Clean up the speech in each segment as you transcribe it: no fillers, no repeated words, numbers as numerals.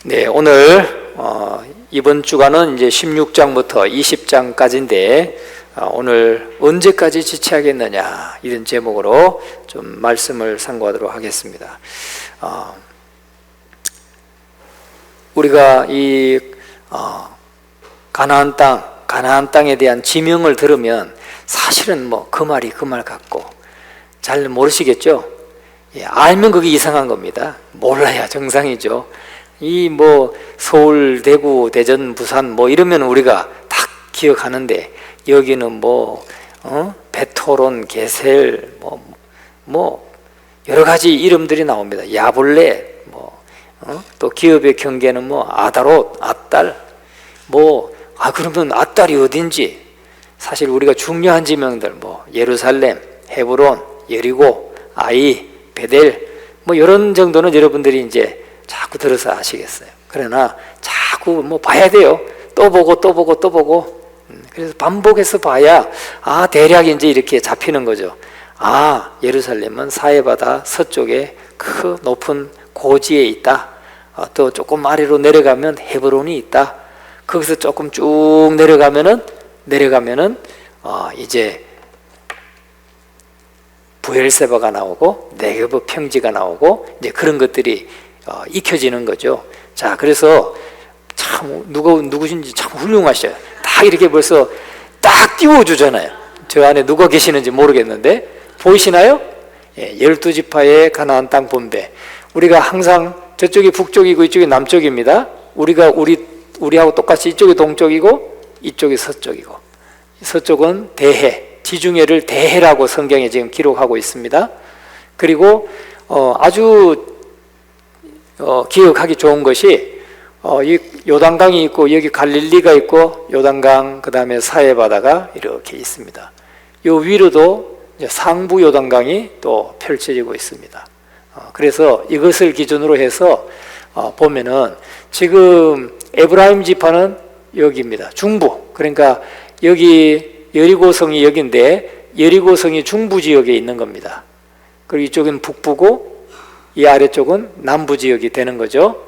네, 오늘 이번 주간은 이제 16장부터 20장까지인데 오늘 언제까지 지체하겠느냐 이런 제목으로 좀 말씀을 상고하도록 하겠습니다. 우리가 이 가나안 땅에 대한 지명을 들으면 사실은 뭐 그 말이 그 말 같고 잘 모르시겠죠? 예, 알면 그게 이상한 겁니다. 몰라야 정상이죠. 이 뭐 서울, 대구, 대전, 부산 뭐 이러면 우리가 다 기억하는데 여기는 뭐 베토론, 게셀 뭐 여러 가지 이름들이 나옵니다. 야블레 또 기업의 경계는 뭐 아다롯, 앗달 그러면 앗달이 어딘지 사실 우리가 중요한 지명들 뭐 예루살렘, 헤브론, 여리고, 아이, 베델 뭐 이런 정도는 여러분들이 이제 자꾸 들어서 아시겠어요. 그러나 자꾸 뭐 봐야 돼요. 또 보고 그래서 반복해서 봐야 대략 이제 이렇게 잡히는 거죠. 예루살렘은 사해바다 서쪽에 그 높은 고지에 있다. 또 조금 아래로 내려가면 헤브론이 있다. 거기서 조금 쭉 내려가면은 이제 브엘세바가 나오고 네게브 평지가 나오고 이제 그런 것들이 익혀지는 거죠. 자, 그래서 참 누구신지 참 훌륭하셔요. 다 이렇게 벌써 딱 띄워주잖아요. 저 안에 누가 계시는지 모르겠는데 보이시나요? 12지파의 가나안 땅 분배. 우리가 항상 저쪽이 북쪽이고 이쪽이 남쪽입니다. 우리하고 똑같이 이쪽이 동쪽이고 이쪽이 서쪽이고, 서쪽은 대해, 지중해를 대해라고 성경에 지금 기록하고 있습니다. 그리고 아주 기억하기 좋은 것이 이 요단강이 있고 여기 갈릴리가 있고 요단강 그 다음에 사해바다가 이렇게 있습니다. 요 위로도 이제 상부 요단강이 또 펼쳐지고 있습니다. 그래서 이것을 기준으로 해서 보면은 지금 에브라임 지파는 여기입니다. 중부. 그러니까 여기 여리고성이 여기인데 여리고성이 중부 지역에 있는 겁니다. 그리고 이쪽은 북부고 이 아래쪽은 남부 지역이 되는 거죠.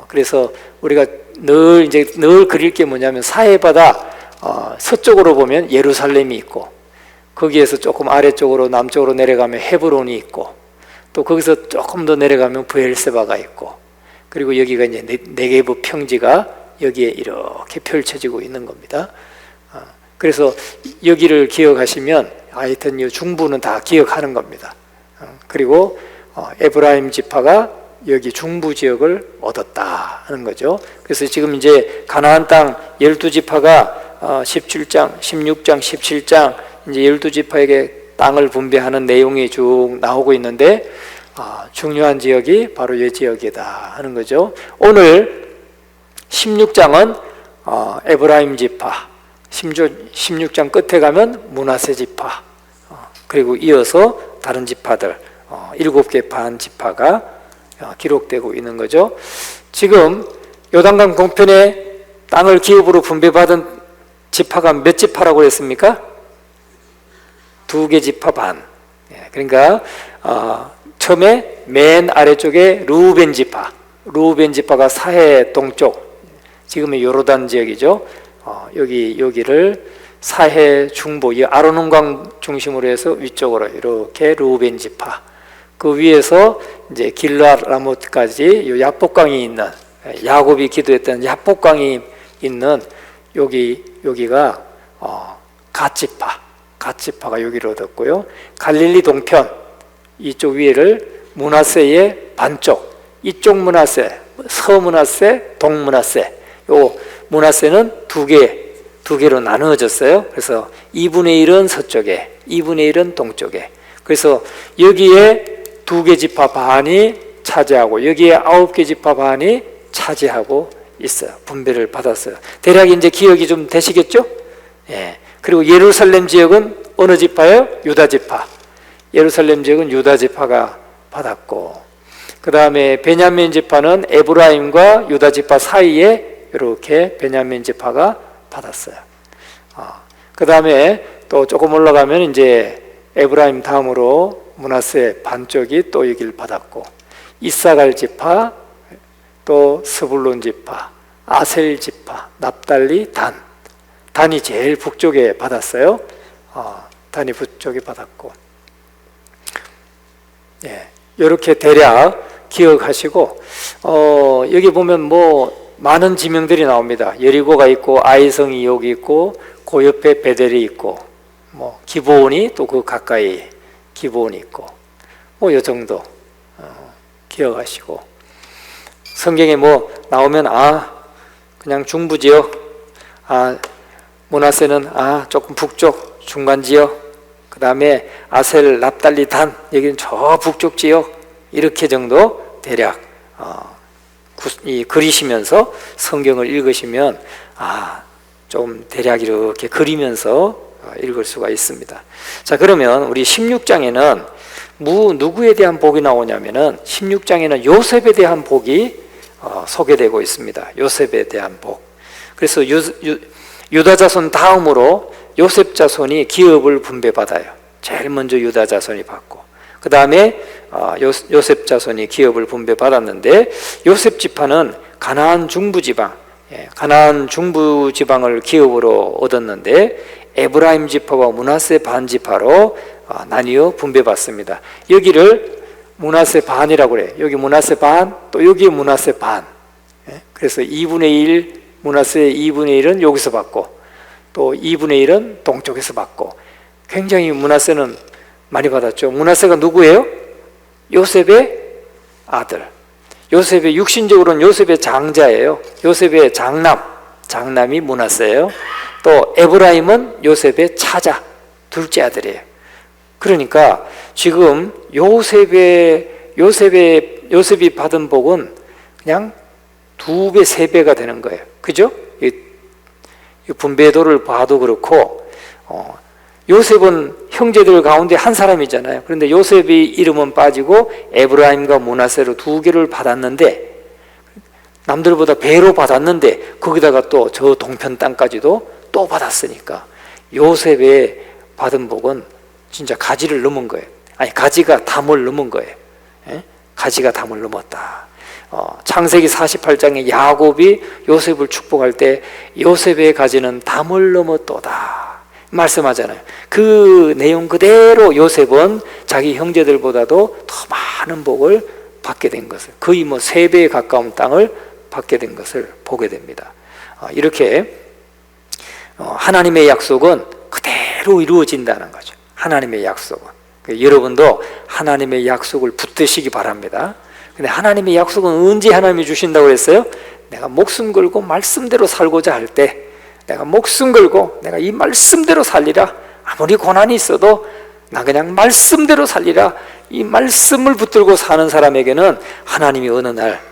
그래서 우리가 늘 그릴 게 뭐냐면 사해바다 서쪽으로 보면 예루살렘이 있고 거기에서 조금 아래쪽으로 남쪽으로 내려가면 헤브론이 있고 또 거기서 조금 더 내려가면 브엘세바가 있고 그리고 여기가 이제 네게브 평지가 여기에 이렇게 펼쳐지고 있는 겁니다. 그래서 여기를 기억하시면 하여튼 이 중부는 다 기억하는 겁니다. 그리고 에브라임 지파가 여기 중부 지역을 얻었다 하는 거죠. 그래서 지금 이제 가나안 땅 12지파가 17장, 16장, 17장 이제 12지파에게 땅을 분배하는 내용이 쭉 나오고 있는데 중요한 지역이 바로 이 지역이다 하는 거죠. 오늘 16장은 에브라임 지파, 16장 끝에 가면 므낫세 지파, 그리고 이어서 다른 지파들 7개 반 지파가 기록되고 있는 거죠. 지금 요단강 동편에 땅을 기업으로 분배받은 지파가 몇 지파라고 했습니까? 2개 지파 반. 그러니까 처음에 맨 아래쪽에 루벤 지파가 사해 동쪽, 지금의 요르단 지역이죠. 여기를 사해 중부, 이 아르논강 중심으로 해서 위쪽으로 이렇게 루벤 지파. 그 위에서 이제 길르앗 라못까지 요 야복강이 있는, 야곱이 기도했던 야복강이 있는 여기가 갓지파가 여기를 얻었고요. 갈릴리 동편 이쪽 위를 므낫세의 반쪽, 이쪽 므낫세, 서므낫세, 동므낫세. 요 므낫세는 두 개로 나누어졌어요. 그래서 2분의 1은 서쪽에, 2분의 1은 동쪽에. 그래서 여기에 2개 지파 반이 차지하고 여기에 9개 지파 반이 차지하고 있어요. 분배를 받았어요. 대략 이제 기억이 좀 되시겠죠? 예. 그리고 예루살렘 지역은 어느 지파예요? 유다 지파. 예루살렘 지역은 유다 지파가 받았고, 그 다음에 베냐민 지파는 에브라임과 유다 지파 사이에 이렇게 베냐민 지파가 받았어요. 그 다음에 또 조금 올라가면 이제 에브라임 다음으로 므낫세 반쪽이 또 여기를 받았고, 이사갈 지파, 또 스불론 지파, 아셀 지파, 납달리, 단이 제일 북쪽에 받았어요. 단이 북쪽에 받았고, 예, 이렇게 대략 기억하시고, 여기 보면 뭐 많은 지명들이 나옵니다. 여리고가 있고, 아이성이 여기 있고, 그 옆에 베델이 있고, 뭐 기브온이 또 그 가까이 기브온이 있고, 뭐 이 정도 기억하시고, 성경에 뭐 나오면 그냥 중부 지역, 므낫세는 조금 북쪽 중간 지역, 그 다음에 아셀, 납달리, 단 여기는 저 북쪽 지역, 이렇게 정도 대략 그리시면서 성경을 읽으시면 좀 대략 이렇게 그리면서 읽을 수가 있습니다. 자, 그러면 우리 16장에는 누구에 대한 복이 나오냐면은 16장에는 요셉에 대한 복이 소개되고 있습니다. 요셉에 대한 복. 그래서 유다 자손 다음으로 요셉 자손이 기업을 분배받아요. 제일 먼저 유다 자손이 받고, 그 다음에 요셉 자손이 기업을 분배받았는데, 요셉 지파는 가나안 중부지방, 가나안 중부지방을 기업으로 얻었는데 에브라임 지파와 므낫세 반 지파로 나뉘어 분배받습니다. 여기를 므낫세 반이라고 그래요. 여기 므낫세 반, 또 여기 므낫세 반. 그래서 2분의 1, 므낫세의 2분의 1은 여기서 받고, 또 2분의 1은 동쪽에서 받고, 굉장히 므낫세는 많이 받았죠. 므낫세가 누구예요? 요셉의 아들. 요셉의 육신적으로는 요셉의 장자예요. 요셉의 장남이 므낫세예요. 또 에브라임은 요셉의 차자, 둘째 아들이에요. 그러니까 지금 요셉이 받은 복은 그냥 2배, 3배가 되는 거예요. 그죠? 이 분배도를 봐도 그렇고, 요셉은 형제들 가운데 한 사람이잖아요. 그런데 요셉이 이름은 빠지고 에브라임과 므낫세로 2개를 받았는데, 남들보다 배로 받았는데 거기다가 또 저 동편 땅까지도 또 받았으니까 요셉의 받은 복은 진짜 가지를 넘은 거예요. 가지가 담을 넘은 거예요. 가지가 담을 넘었다. 창세기 48장에 야곱이 요셉을 축복할 때 요셉의 가지는 담을 넘었도다 말씀하잖아요. 그 내용 그대로 요셉은 자기 형제들보다도 더 많은 복을 받게 된 것을, 거의 3배에 가까운 땅을 받게 된 것을 보게 됩니다. 이렇게 하나님의 약속은 그대로 이루어진다는 거죠. 하나님의 약속은. 여러분도 하나님의 약속을 붙드시기 바랍니다. 근데 하나님의 약속은 언제 하나님이 주신다고 그랬어요? 내가 목숨 걸고 말씀대로 살고자 할 때, 내가 목숨 걸고 내가 이 말씀대로 살리라, 아무리 고난이 있어도 나 그냥 말씀대로 살리라, 이 말씀을 붙들고 사는 사람에게는 하나님이 어느 날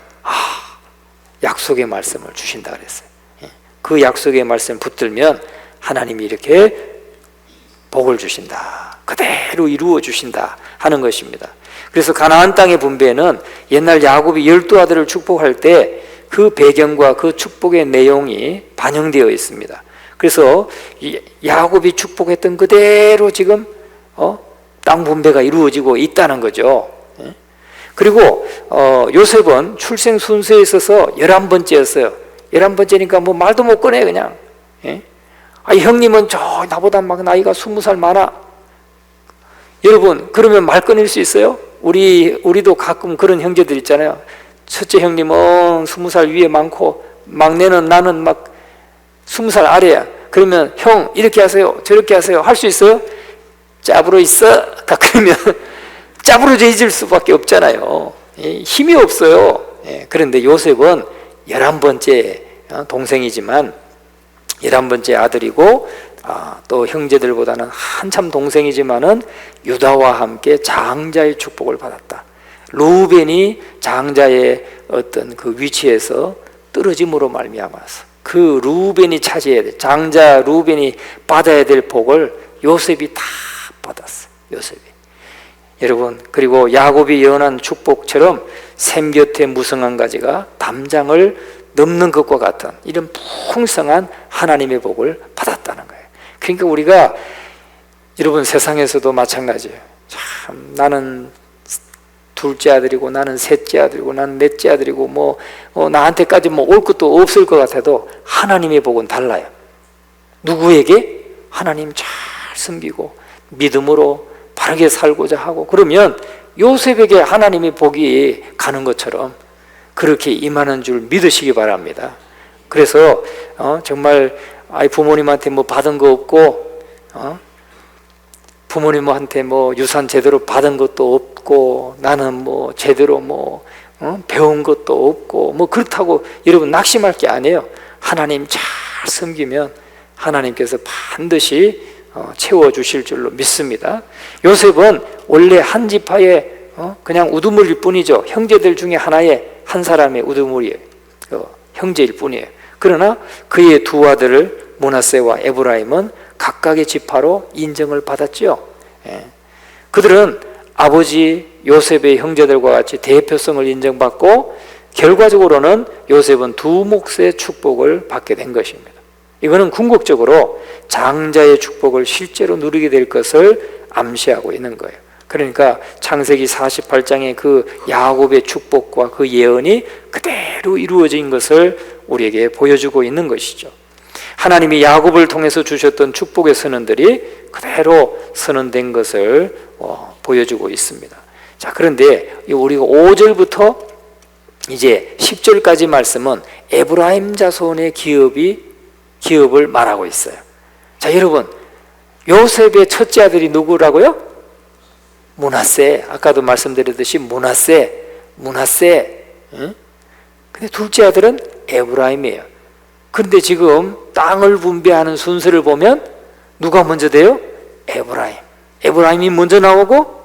약속의 말씀을 주신다 그랬어요. 그 약속의 말씀 붙들면 하나님이 이렇게 복을 주신다, 그대로 이루어 주신다 하는 것입니다. 그래서 가나안 땅의 분배는 옛날 야곱이 12아들을 축복할 때 그 배경과 그 축복의 내용이 반영되어 있습니다. 그래서 야곱이 축복했던 그대로 지금 땅 분배가 이루어지고 있다는 거죠. 그리고 요셉은 출생 순서에 있어서 11번째였어요. 11번째니까 뭐 말도 못 꺼내 그냥. 형님은 나보다 막 나이가 20살 많아. 여러분, 그러면 말 꺼낼 수 있어요? 우리도 가끔 그런 형제들 있잖아요. 첫째 형님은 20살 위에 많고 막내는 나는 막 20살 아래야. 그러면 형 이렇게 하세요, 저렇게 하세요 할 수 있어요? 짭으로 있어? 그러면 짭으로져 있을 수밖에 없잖아요. 힘이 없어요. 그런데 요셉은 11번째 동생이지만 11번째 아들이고, 또 형제들보다는 한참 동생이지만은 유다와 함께 장자의 축복을 받았다. 루벤이 장자의 어떤 그 위치에서 떨어짐으로 말미암아서 그 루벤이 차지해야 돼, 장자 루벤이 받아야 될 복을 요셉이 다 받았어. 요셉이. 여러분, 그리고 야곱이 예언한 축복처럼 샘 곁에 무성한 가지가 담장을 넘는 것과 같은 이런 풍성한 하나님의 복을 받았다는 거예요. 그러니까 우리가, 여러분, 세상에서도 마찬가지예요. 참 나는 둘째 아들이고 나는 셋째 아들이고 나는 넷째 아들이고 나한테까지 올 것도 없을 것 같아도 하나님의 복은 달라요. 누구에게? 하나님 잘 섬기고 믿음으로 바르게 살고자 하고, 그러면 요셉에게 하나님의 복이 가는 것처럼 그렇게 임하는 줄 믿으시기 바랍니다. 그래서 정말 부모님한테 받은 거 없고 부모님한테 유산 제대로 받은 것도 없고 나는 제대로 배운 것도 없고 그렇다고 여러분 낙심할 게 아니에요. 하나님 잘 섬기면 하나님께서 반드시 채워주실 줄로 믿습니다. 요셉은 원래 한 지파의 그냥 우두머리일 뿐이죠. 형제들 중에 하나의 한 사람의 우두머리예요. 형제일 뿐이에요. 그러나 그의 두 아들을 므낫세와 에브라임은 각각의 지파로 인정을 받았죠. 그들은 아버지 요셉의 형제들과 같이 대표성을 인정받고 결과적으로는 요셉은 두 몫의 축복을 받게 된 것입니다. 이거는 궁극적으로 장자의 축복을 실제로 누리게 될 것을 암시하고 있는 거예요. 그러니까 창세기 48장의 그 야곱의 축복과 그 예언이 그대로 이루어진 것을 우리에게 보여주고 있는 것이죠. 하나님이 야곱을 통해서 주셨던 축복의 선언들이 그대로 선언된 것을 보여주고 있습니다. 자, 그런데 우리가 5절부터 이제 10절까지 말씀은 에브라임 자손의 기업을 말하고 있어요. 자, 여러분, 요셉의 첫째 아들이 누구라고요? 므낫세. 아까도 말씀드렸듯이 므낫세. 응? 근데 둘째 아들은 에브라임이에요. 그런데 지금 땅을 분배하는 순서를 보면 누가 먼저 돼요? 에브라임이 먼저 나오고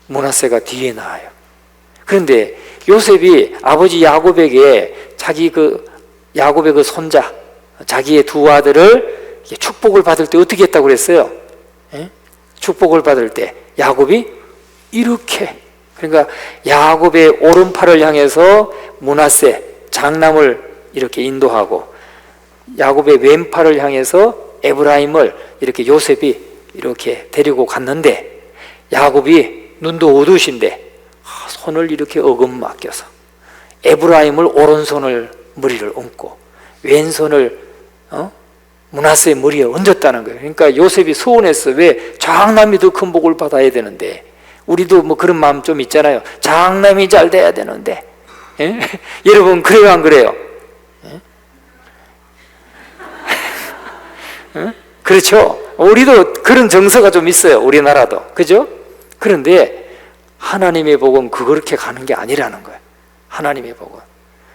므낫세가 뒤에 나와요. 그런데 요셉이 아버지 야곱에게 야곱의 그 손자, 자기의 두 아들을 축복을 받을 때 어떻게 했다고 그랬어요? 축복을 받을 때 야곱이 이렇게, 그러니까 야곱의 오른팔을 향해서 므낫세 장남을 이렇게 인도하고 야곱의 왼팔을 향해서 에브라임을 이렇게 요셉이 이렇게 데리고 갔는데 야곱이 눈도 어두신데 손을 이렇게 어긋맞겨서 에브라임을 오른손을 머리를 얹고 왼손을 므낫세의 머리에 얹었다는 거예요. 그러니까 요셉이 서운했어. 왜? 장남이 더 큰 복을 받아야 되는데, 우리도 그런 마음 좀 있잖아요. 장남이 잘 돼야 되는데. 예? 여러분 그래요 안 그래요? 예? 예? 그렇죠. 우리도 그런 정서가 좀 있어요. 우리나라도. 그죠? 그런데 하나님의 복은 그렇게 가는 게 아니라는 거예요. 하나님의 복은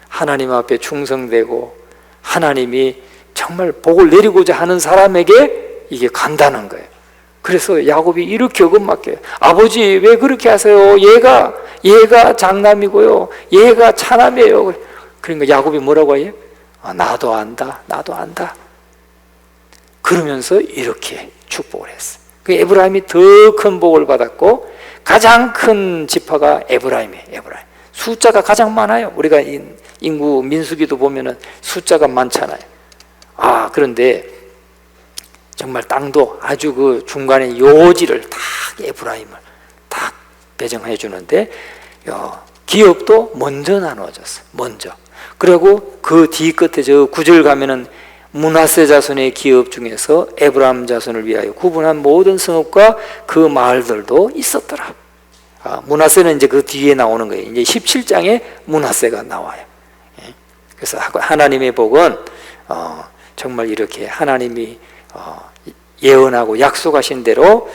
하나님 앞에 충성되고 하나님이 정말 복을 내리고자 하는 사람에게 이게 간다는 거예요. 그래서 야곱이 이렇게 어긋맞게, 아버지 왜 그렇게 하세요? 얘가 장남이고요, 얘가 차남이에요. 그러니까 야곱이 뭐라고 해요? 나도 안다. 그러면서 이렇게 축복을 했어요. 그 에브라임이 더 큰 복을 받았고 가장 큰 지파가 에브라임이에요. 숫자가 가장 많아요. 우리가 인구 민수기도 보면은 숫자가 많잖아요. 그런데 정말 땅도 아주 그 중간에 요지를 딱 에브라임을 딱 배정해 주는데 기업도 먼저 나눠졌어요. 먼저. 그리고 그 뒤끝에 저 9절 가면은 므낫세 자손의 기업 중에서 에브라임 자손을 위하여 구분한 모든 성읍과 그 마을들도 있었더라. 므낫세는 이제 그 뒤에 나오는 거예요. 이제 17장에 므낫세가 나와요. 그래서 하나님의 복은 정말 이렇게 하나님이 예언하고 약속하신 대로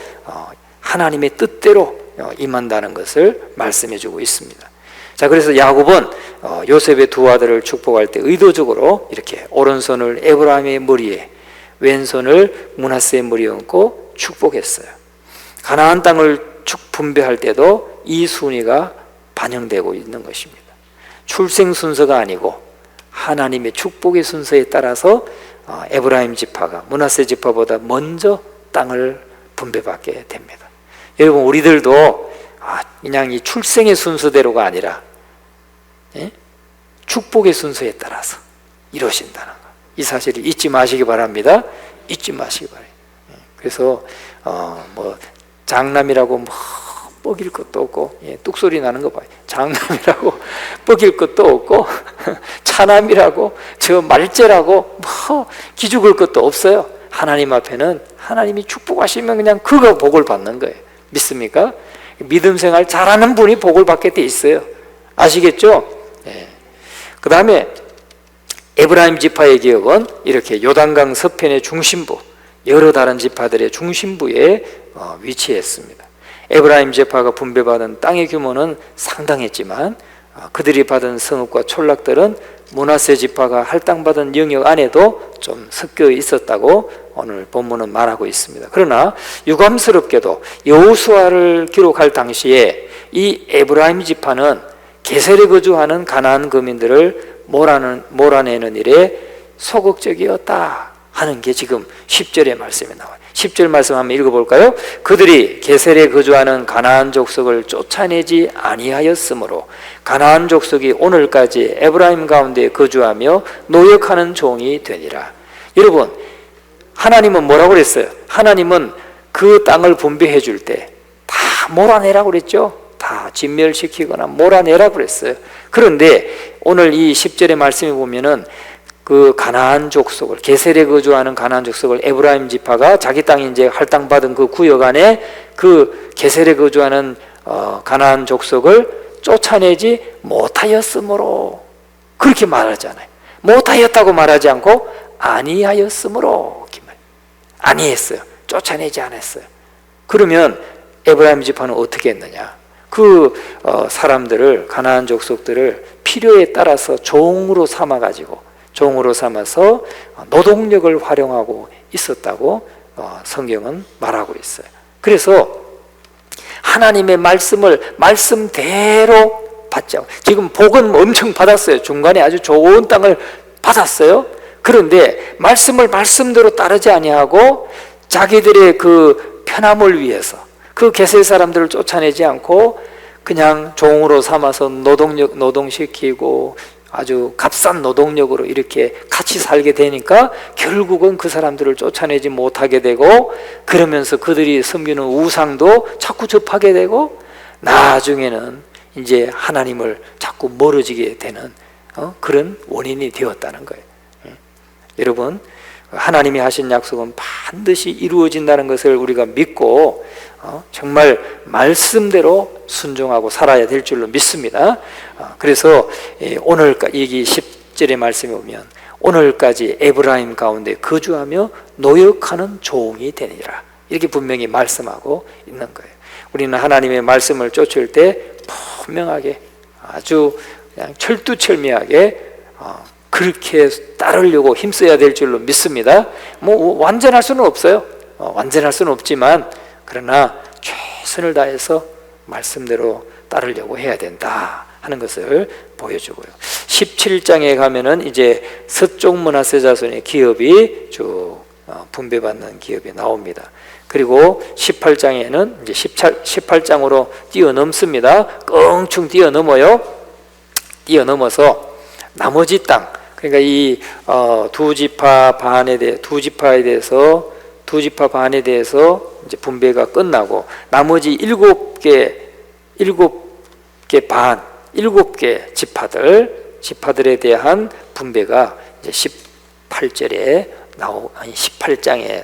하나님의 뜻대로 임한다는 것을 말씀해 주고 있습니다. 자, 그래서 야곱은 요셉의 두 아들을 축복할 때 의도적으로 이렇게 오른손을 에브라임의 머리에 왼손을 므낫세의 머리에 얹고 축복했어요. 가나안 땅을 분배할 때도 이 순위가 반영되고 있는 것입니다. 출생 순서가 아니고 하나님의 축복의 순서에 따라서 에브라임 지파가 므낫세 지파보다 먼저 땅을 분배받게 됩니다. 여러분, 우리들도 그냥 이 출생의 순서대로가 아니라 축복의 순서에 따라서 이루어진다는 것, 이 사실을 잊지 마시기 바랍니다. 잊지 마시기 바랍니다. 그래서 장남이라고 뭐 뻐길 것도 없고, 뚝소리 나는 거 봐요. 장남이라고 뻐길 것도 없고 차남이라고 저 말째라고 뭐 기죽을 것도 없어요. 하나님 앞에는 하나님이 축복하시면 그냥 그거 복을 받는 거예요. 믿습니까? 믿음 생활 잘하는 분이 복을 받게 돼 있어요. 아시겠죠? 그 다음에 에브라임 지파의 기업은 이렇게 요단강 서편의 중심부, 여러 다른 지파들의 중심부에 위치했습니다. 에브라임 지파가 분배받은 땅의 규모는 상당했지만 그들이 받은 성읍과 촌락들은 므낫세 지파가 할당받은 영역 안에도 좀 섞여 있었다고 오늘 본문은 말하고 있습니다. 그러나 유감스럽게도 여호수아를 기록할 당시에 이 에브라임 지파는 게셀에 거주하는 가나안 거민들을 몰아내는 일에 소극적이었다 하는 게 지금 10절의 말씀에 나와요. 10절 말씀 한번 읽어볼까요? 그들이 게셀에 거주하는 가나안 족속을 쫓아내지 아니하였으므로 가나안 족속이 오늘까지 에브라임 가운데 거주하며 노역하는 종이 되니라. 여러분, 하나님은 뭐라고 그랬어요? 하나님은 그 땅을 분배해 줄 때 다 몰아내라고 그랬죠? 다 진멸시키거나 몰아내라고 그랬어요. 그런데 오늘 이 10절의 말씀에 보면은 그 가나안 족속을, 게셀에 거주하는 가나안 족속을 에브라임 지파가 자기 땅에 이제 할당받은 그 구역 안에 그 게셀에 거주하는 가나안 족속을 쫓아내지 못하였으므로, 그렇게 말하잖아요. 못하였다고 말하지 않고 아니하였으므로, 아니했어요. 쫓아내지 않았어요. 그러면 에브라임 지파는 어떻게 했느냐? 그 사람들을, 가나안 족속들을 필요에 따라서 종으로 삼아서 노동력을 활용하고 있었다고 성경은 말하고 있어요. 그래서 하나님의 말씀을 말씀대로 받지 않고, 지금 복은 엄청 받았어요. 중간에 아주 좋은 땅을 받았어요. 그런데 말씀을 말씀대로 따르지 아니하고 자기들의 그 편함을 위해서 그 게셀 사람들을 쫓아내지 않고 그냥 종으로 삼아서 노동시키고 아주 값싼 노동력으로 이렇게 같이 살게 되니까 결국은 그 사람들을 쫓아내지 못하게 되고, 그러면서 그들이 섬기는 우상도 자꾸 접하게 되고, 나중에는 이제 하나님을 자꾸 멀어지게 되는 그런 원인이 되었다는 거예요. 여러분, 하나님이 하신 약속은 반드시 이루어진다는 것을 우리가 믿고 정말 말씀대로 순종하고 살아야 될 줄로 믿습니다. 그래서 오늘까지 10절의 말씀에 보면 오늘까지 에브라임 가운데 거주하며 노역하는 종이 되니라, 이렇게 분명히 말씀하고 있는 거예요. 우리는 하나님의 말씀을 쫓을 때 분명하게, 아주 그냥 철두철미하게 그렇게 따르려고 힘써야 될 줄로 믿습니다. 뭐 완전할 수는 없어요. 완전할 수는 없지만 그러나 최선을 다해서 말씀대로 따르려고 해야 된다 하는 것을 보여주고요. 17장에 가면은 이제 서쪽 므낫세 자손의 기업이 쭉 분배받는 기업이 나옵니다. 그리고 18장에는 이제 18장으로 뛰어넘습니다. 껑충 뛰어넘어요. 뛰어넘어서 나머지 땅, 그러니까 이 두 지파 반에 대해서 이제 분배가 끝나고 나머지 7개 지파들에 대한 분배가 이제 18장에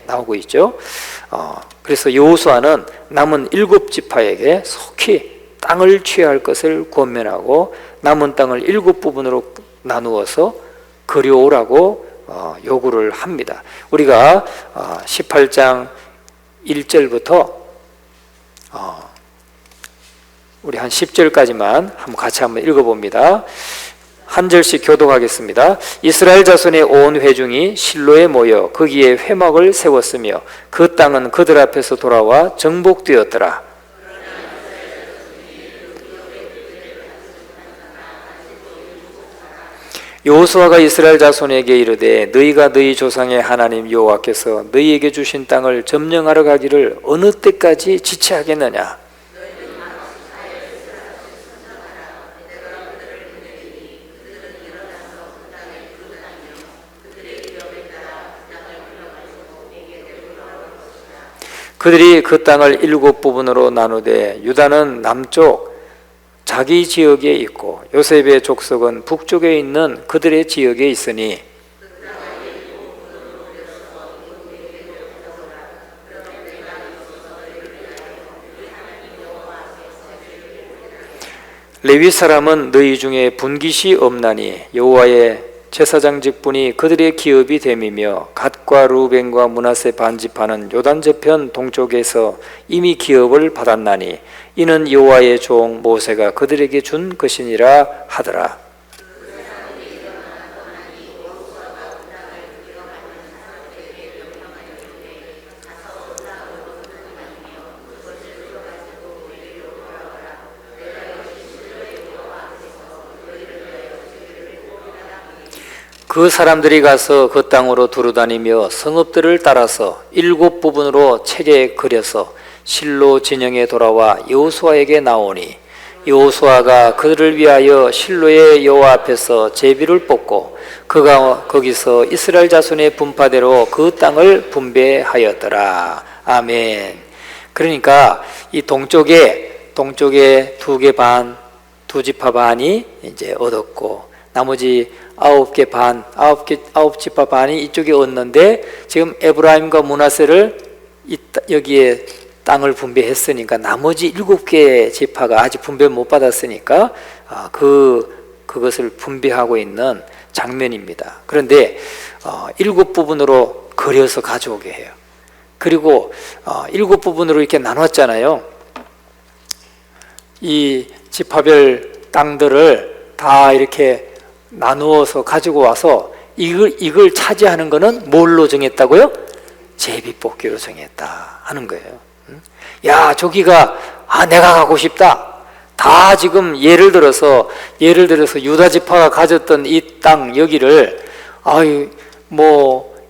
나오고 있죠. 그래서 여호수아는 남은 7지파에게 속히 땅을 취할 것을 권면하고 남은 땅을 7부분으로 나누어서 거려오라고 요구를 합니다. 우리가 18장 1절부터 우리 한 10절까지만 같이 한번 읽어봅니다. 한 절씩 교독하겠습니다. 이스라엘 자손의 온 회중이 실로에 모여 거기에 회막을 세웠으며 그 땅은 그들 앞에서 돌아와 정복되었더라. 여호수아가 이스라엘 자손에게 이르되 너희가 너희 조상의 하나님 여호와께서 너희에게 주신 땅을 점령하러 가기를 어느 때까지 지체하겠느냐? 그들이 그 땅을 7부분으로 나누되 유다는 남쪽 자기 지역에 있고 요셉의 족속은 북쪽에 있는 그들의 지역에 있으니 레위 사람은 너희 중에 분깃이 없나니 여호와의 제사장 직분이 그들의 기업이 됨이며 갓과 루벤과 므낫세 반지파는 요단 저편 동쪽에서 이미 기업을 받았나니 이는 여호와의 종 모세가 그들에게 준 것이니라 하더라. 그 사람들이 가서 그 땅으로 두루다니며 성읍들을 따라서 7부분으로 책에 그려서 실로 진영에 돌아와 여호수아에게 나오니 여호수아가 그들을 위하여 실로의 여호와 앞에서 제비를 뽑고 그가 거기서 이스라엘 자손의 분파대로 그 땅을 분배하였더라. 아멘. 그러니까 이 동쪽에 2개 반, 2지파 반이 이제 얻었고 나머지 9개 반, 9지파 반이 이쪽에 얻는데 지금 에브라임과 므낫세를 여기에 땅을 분배했으니까 나머지 7개 지파가 아직 분배 못 받았으니까 그것을 분배하고 있는 장면입니다. 그런데 7부분으로 그려서 가져오게 해요. 그리고 7부분으로 이렇게 나눴잖아요. 이 지파별 땅들을 다 이렇게 나누어서 가지고 와서 이걸 차지하는 거는 뭘로 정했다고요? 제비뽑기로 정했다 하는 거예요. 야, 저기가 내가 가고 싶다. 다 지금 예를 들어서 유다 지파가 가졌던 이 땅 여기를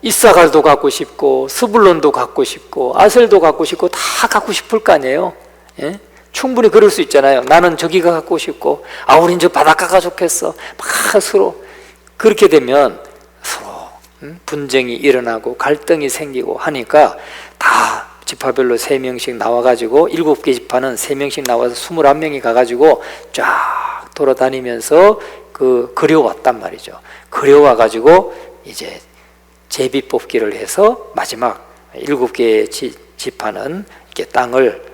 이사갈도 갖고 싶고 스불론도 갖고 싶고 아셀도 갖고 싶고 다 갖고 싶을 거 아니에요. 예? 충분히 그럴 수 있잖아요. 나는 저기가 갖고 싶고 우린 저 바닷가가 좋겠어. 막 서로 그렇게 되면 서로 분쟁이 일어나고 갈등이 생기고 하니까 다 지파별로 3명씩 나와가지고 7개 지파는 3명씩 나와서 21명이 가가지고 쫙 돌아다니면서 그려왔단 말이죠. 그려와가지고 이제 제비 뽑기를 해서 마지막 7개의 지파는 이렇게 땅을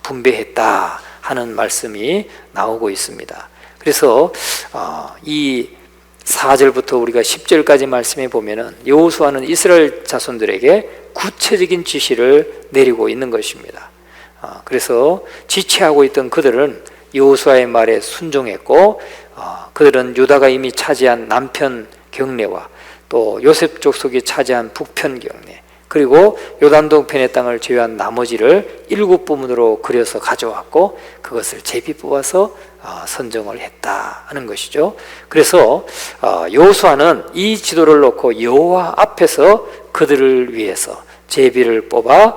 분배했다 하는 말씀이 나오고 있습니다. 그래서 이 4절부터 우리가 10절까지 말씀해 보면은 여호수아는 이스라엘 자손들에게 구체적인 지시를 내리고 있는 것입니다. 그래서 지체하고 있던 그들은 여호수아의 말에 순종했고 그들은 유다가 이미 차지한 남편 경내와 또 요셉 족속이 차지한 북편 경내 그리고 요단 동편의 땅을 제외한 나머지를 7부분으로 그려서 가져왔고 그것을 제비 뽑아서 선정을 했다 하는 것이죠. 그래서 여호수아는 이 지도를 놓고 여호와 앞에서 그들을 위해서 제비를 뽑아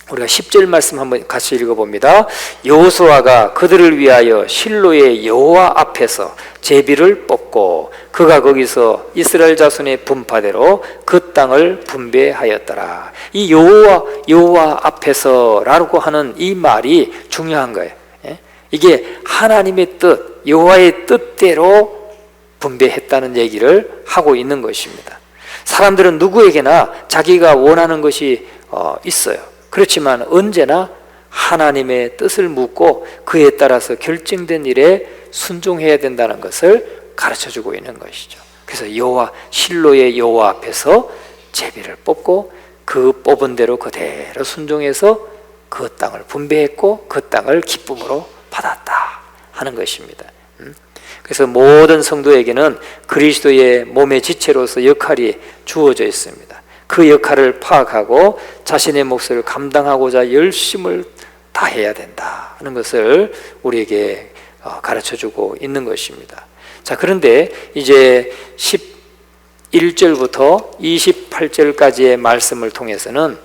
우리가 10절 말씀 한번 같이 읽어봅니다. 여호수아가 그들을 위하여 실로의 여호와 앞에서 제비를 뽑고 그가 거기서 이스라엘 자손의 분파대로 그 땅을 분배하였더라. 이 여호와 앞에서라고 하는 이 말이 중요한 거예요. 이게 하나님의 뜻, 여호와의 뜻대로 분배했다는 얘기를 하고 있는 것입니다. 사람들은 누구에게나 자기가 원하는 것이 있어요. 그렇지만 언제나 하나님의 뜻을 묻고 그에 따라서 결정된 일에 순종해야 된다는 것을 가르쳐주고 있는 것이죠. 그래서 실로의 여호와 앞에서 제비를 뽑고 그 뽑은 대로 그대로 순종해서 그 땅을 분배했고 그 땅을 기쁨으로 받았다 하는 것입니다. 그래서 모든 성도에게는 그리스도의 몸의 지체로서 역할이 주어져 있습니다. 그 역할을 파악하고 자신의 몫을 감당하고자 열심을 다해야 된다 하는 것을 우리에게 가르쳐주고 있는 것입니다. 자, 그런데 이제 11절부터 28절까지의 말씀을 통해서는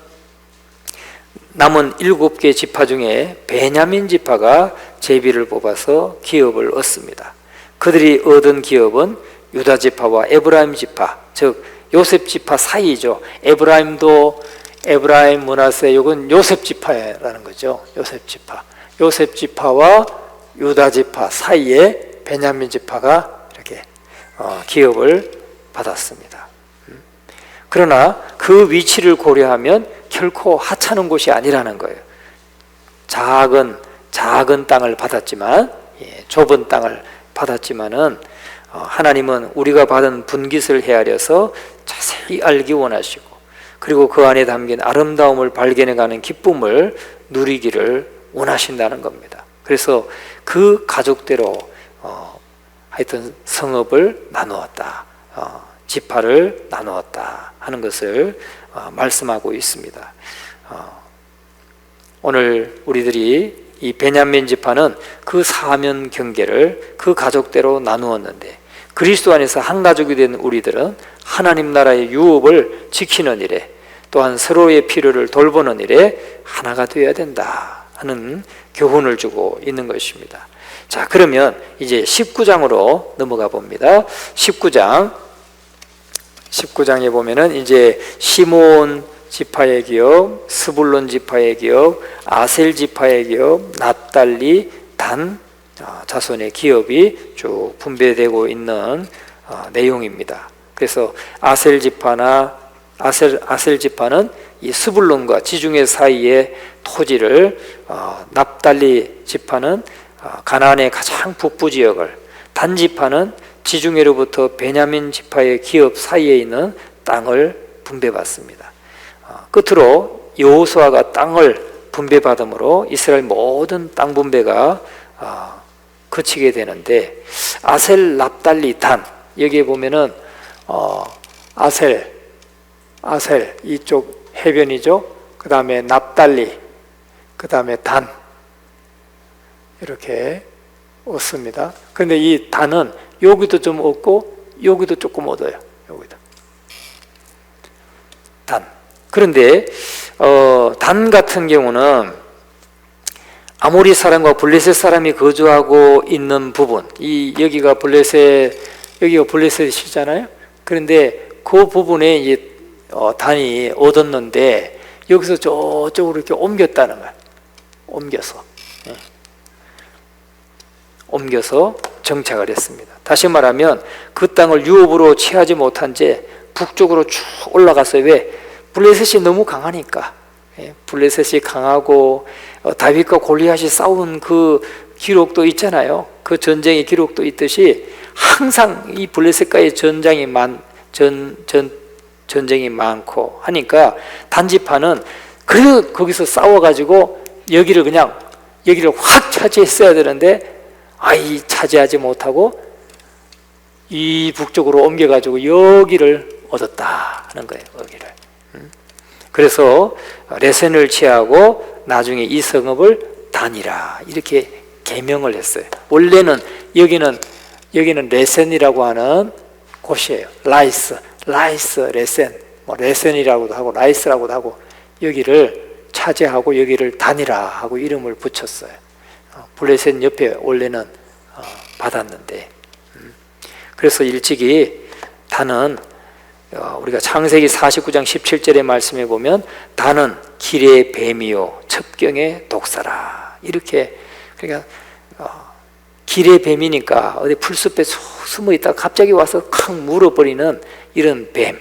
남은 7개 지파 중에 베냐민 지파가 제비를 뽑아서 기업을 얻습니다. 그들이 얻은 기업은 유다 지파와 에브라임 지파, 즉 요셉 지파 사이죠. 에브라임도 에브라임, 므낫세, 이건 요셉 지파라는 거죠. 요셉 지파. 요셉 지파와 유다 지파 사이에 베냐민 지파가 이렇게 기업을 받았습니다. 그러나 그 위치를 고려하면 결코 하찮은 곳이 아니라는 거예요. 작은 땅을 받았지만, 좁은 땅을 받았지만은 하나님은 우리가 받은 분깃을 헤아려서 자세히 알기 원하시고, 그리고 그 안에 담긴 아름다움을 발견해가는 기쁨을 누리기를 원하신다는 겁니다. 그래서 그 가족대로 하여튼 성읍을 나누었다, 지파를 나누었다 하는 것을 말씀하고 있습니다. 오늘 우리들이 이 베냐민 지파는 그 사면 경계를 그 가족대로 나누었는데, 그리스도 안에서 한 가족이 된 우리들은 하나님 나라의 유업을 지키는 일에, 또한 서로의 필요를 돌보는 일에 하나가 되어야 된다 하는 교훈을 주고 있는 것입니다. 자, 그러면 이제 19장으로 넘어가 봅니다. 19장에 보면은 이제 시몬 지파의 기업, 스불론 지파의 기업, 아셀 지파의 기업, 납달리, 단 자손의 기업이 쭉 분배되고 있는 내용입니다. 그래서 아셀 지파는 이 스불론과 지중해 사이의 토지를, 납달리 지파는 가나안의 가장 북부 지역을, 단 지파는 지중해로부터 베냐민 지파의 기업 사이에 있는 땅을 분배받습니다. 끝으로 여호수아가 땅을 분배받음으로 이스라엘 모든 땅 분배가 그치게 되는데, 아셀, 납달리, 단, 여기에 보면은 아셀 이쪽 해변이죠. 그 다음에 납달리, 그 다음에 단, 이렇게 얻습니다. 그런데 이 단은 여기도 좀 얻고 여기도 조금 얻어요. 여기도 단. 그런데 단 같은 경우는 아모리 사람과 블레셋 사람이 거주하고 있는 부분, 여기가 블레셋이잖아요. 그런데 그 부분에 이제 단이 얻었는데, 여기서 저쪽으로 이렇게 옮겼다는 거예요. 옮겨서 정착을 했습니다. 다시 말하면 그 땅을 유업으로 취하지 못한 채 북쪽으로 쭉 올라갔어요. 왜? 블레셋이 너무 강하니까. 블레셋이 강하고 다윗과 골리앗이 싸운 그 기록도 있잖아요. 그 전쟁의 기록도 있듯이 항상 이 블레셋과의 전쟁이 많고 하니까 단지파는 그래도 거기서 싸워가지고 여기를 확 차지했어야 되는데, 차지하지 못하고 이 북쪽으로 옮겨가지고 여기를 얻었다 하는 거예요. 여기를. 그래서 레센을 취하고 나중에 이 성읍을 단이라 이렇게 개명을 했어요. 원래는 여기는 레센이라고 하는 곳이에요. 라이스, 레센, 레센이라고도 하고 라이스라고도 하고, 여기를 차지하고 여기를 단이라 하고 이름을 붙였어요. 블레셋 옆에 원래는 받았는데, 그래서 일찍이 단은 우리가 창세기 49장 17절의 말씀에 보면 단은 길의 뱀이요 첩경의 독사라, 이렇게, 그러니까 길의 뱀이니까 어디 풀숲에 숨어 있다가 갑자기 와서 칵 물어버리는 이런 뱀,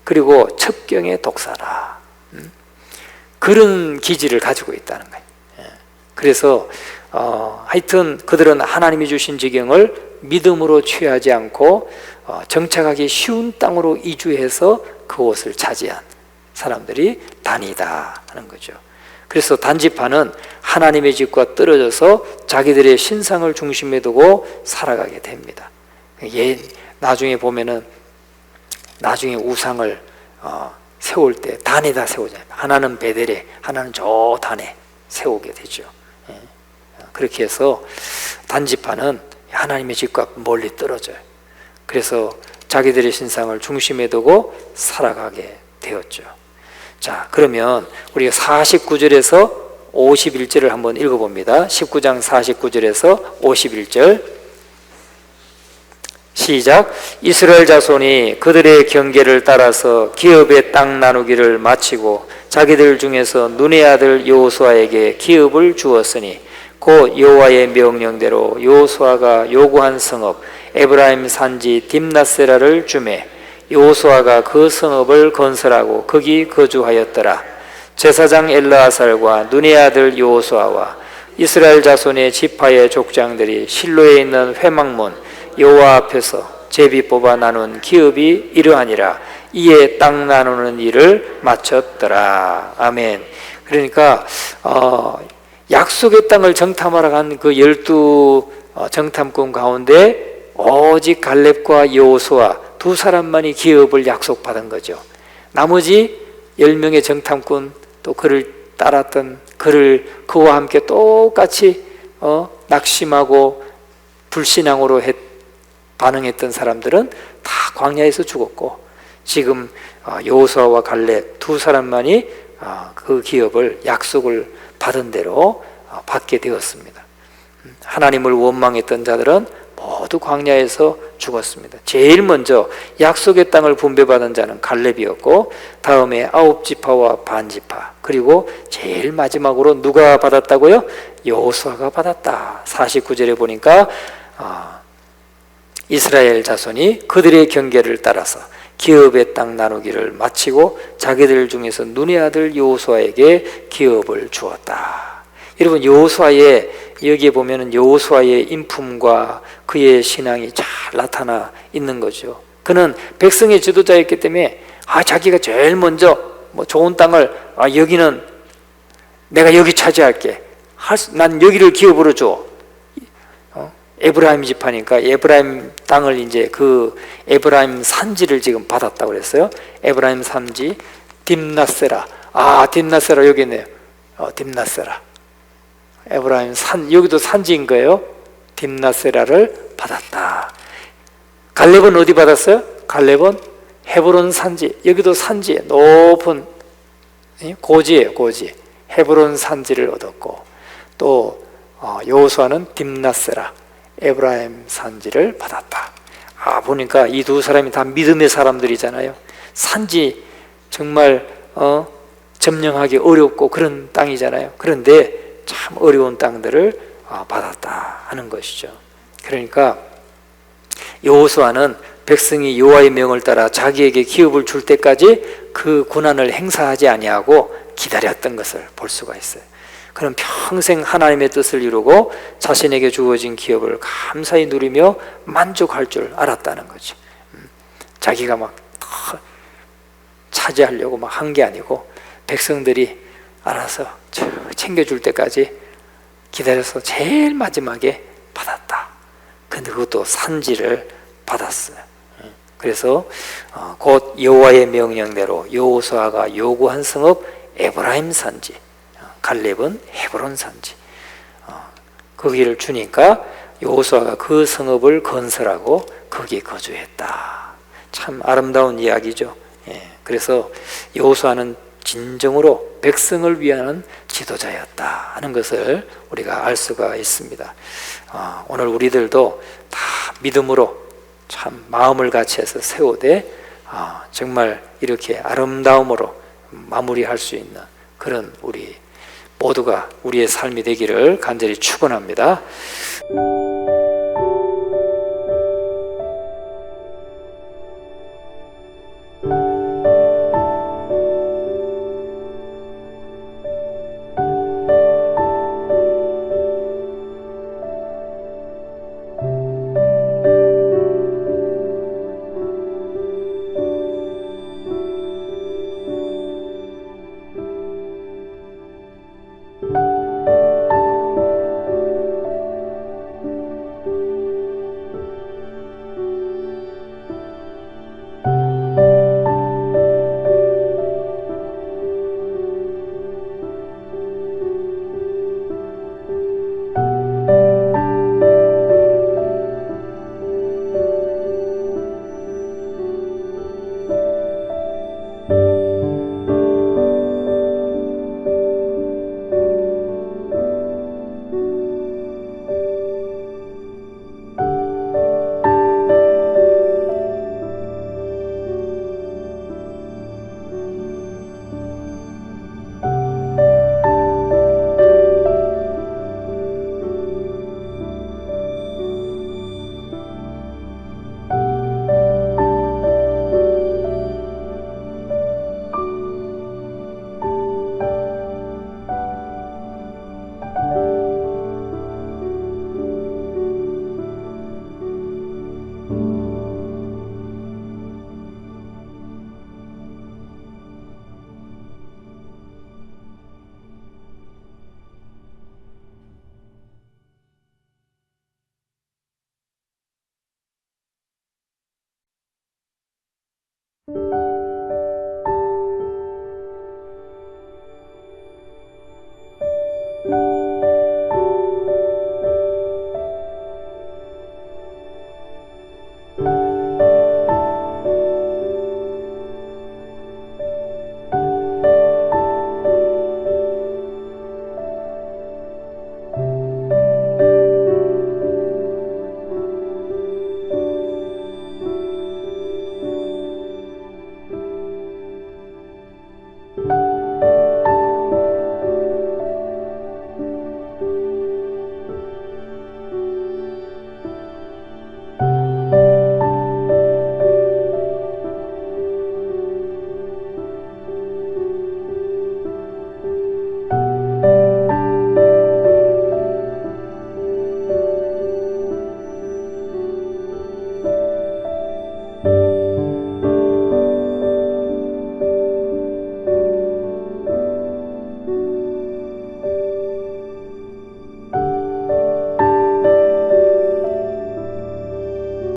그리고 첩경의 독사라, 그런 기질을 가지고 있다는 거예요. 그래서 하여튼 그들은 하나님이 주신 지경을 믿음으로 취하지 않고 정착하기 쉬운 땅으로 이주해서 그곳을 차지한 사람들이 단이다 하는 거죠. 그래서 단지파는 하나님의 집과 떨어져서 자기들의 신상을 중심에 두고 살아가게 됩니다. 나중에 보면은 나중에 우상을 세울 때 단에다 세우잖아요. 하나는 베델에, 하나는 저 단에 세우게 되죠. 그렇게 해서 단지파는 하나님의 집과 멀리 떨어져요. 그래서 자기들의 신상을 중심에 두고 살아가게 되었죠. 자, 그러면 우리가 49절에서 51절을 한번 읽어봅니다. 19장 49절에서 51절 시작. 이스라엘 자손이 그들의 경계를 따라서 기업의 땅 나누기를 마치고 자기들 중에서 눈의 아들 여호수아에게 기업을 주었으니 곧 여호와의 명령대로 여호수아가 요구한 성읍 에브라임 산지 딥나세라를 주매 여호수아가 그 성읍을 건설하고 거기 거주하였더라. 제사장 엘르아살과 눈의 아들 여호수아와 이스라엘 자손의 지파의 족장들이 실로에 있는 회막문 여호와 앞에서 제비 뽑아 나눈 기업이 이러하니라. 이에 땅 나누는 일을 마쳤더라. 아멘. 그러니까 약속의 땅을 정탐하러 간 그 12 정탐꾼 가운데 오직 갈렙과 여호수아 두 사람만이 기업을 약속받은 거죠. 나머지 10명의 정탐꾼 또 그를 따랐던 그와 함께 똑같이 낙심하고 불신앙으로 반응했던 사람들은 다 광야에서 죽었고 지금 여호수아와 갈렙 두 사람만이 그 기업을 약속을 받은 대로 받게 되었습니다. 하나님을 원망했던 자들은 모두 광야에서 죽었습니다. 제일 먼저 약속의 땅을 분배받은 자는 갈렙이었고 다음에 9지파와 반지파 그리고 제일 마지막으로 누가 받았다고요? 여호수아가 받았다. 49절에 보니까 이스라엘 자손이 그들의 경계를 따라서 기업의 땅 나누기를 마치고 자기들 중에서 눈의 아들 여호수아에게 기업을 주었다. 여러분 여호수아의 여기에 보면은 여호수아의 인품과 그의 신앙이 잘 나타나 있는 거죠. 그는 백성의 지도자였기 때문에 자기가 제일 먼저 좋은 땅을 여기는 내가 여기 차지할게. 난 여기를 기업으로 줘. 에브라임 지파니까 에브라임 땅을 이제 그 에브라임 산지를 지금 받았다고 그랬어요. 에브라임 산지 딥나세라. 딥나세라 여기 있네요. 딥나세라. 에브라임 산 여기도 산지인 거예요. 딥나세라를 받았다. 갈렙은 어디 받았어요? 갈렙은 헤브론 산지. 여기도 산지에 높은 고지예요. 고지. 헤브론 산지를 얻었고 또 여호수아는 딥나세라 에브라임 산지를 받았다. 보니까 이 두 사람이 다 믿음의 사람들이잖아요. 산지 정말 점령하기 어렵고 그런 땅이잖아요. 그런데 참 어려운 땅들을 받았다 하는 것이죠. 그러니까 여호수아는 백성이 여호와의 명을 따라 자기에게 기업을 줄 때까지 그 고난을 행사하지 아니하고 기다렸던 것을 볼 수가 있어요. 그는 평생 하나님의 뜻을 이루고 자신에게 주어진 기업을 감사히 누리며 만족할 줄 알았다는 거죠. 자기가 막 차지하려고 막 한 게 아니고 백성들이 알아서 챙겨줄 때까지 기다려서 제일 마지막에 받았다. 근데 그것도 산지를 받았어요. 그래서 곧 여호와의 명령대로 여호수아가 요구한 성읍 에브라임 산지, 갈렙은 헤브론 산지 거기를 주니까 여호수아가 그 성읍을 건설하고 거기에 거주했다. 참 아름다운 이야기죠. 그래서 여호수아는 진정으로 백성을 위하는 지도자였다 하는 것을 우리가 알 수가 있습니다. 오늘 우리들도 다 믿음으로 참 마음을 같이해서 세우되 정말 이렇게 아름다움으로 마무리할 수 있는 그런 우리 모두가 우리의 삶이 되기를 간절히 축원합니다.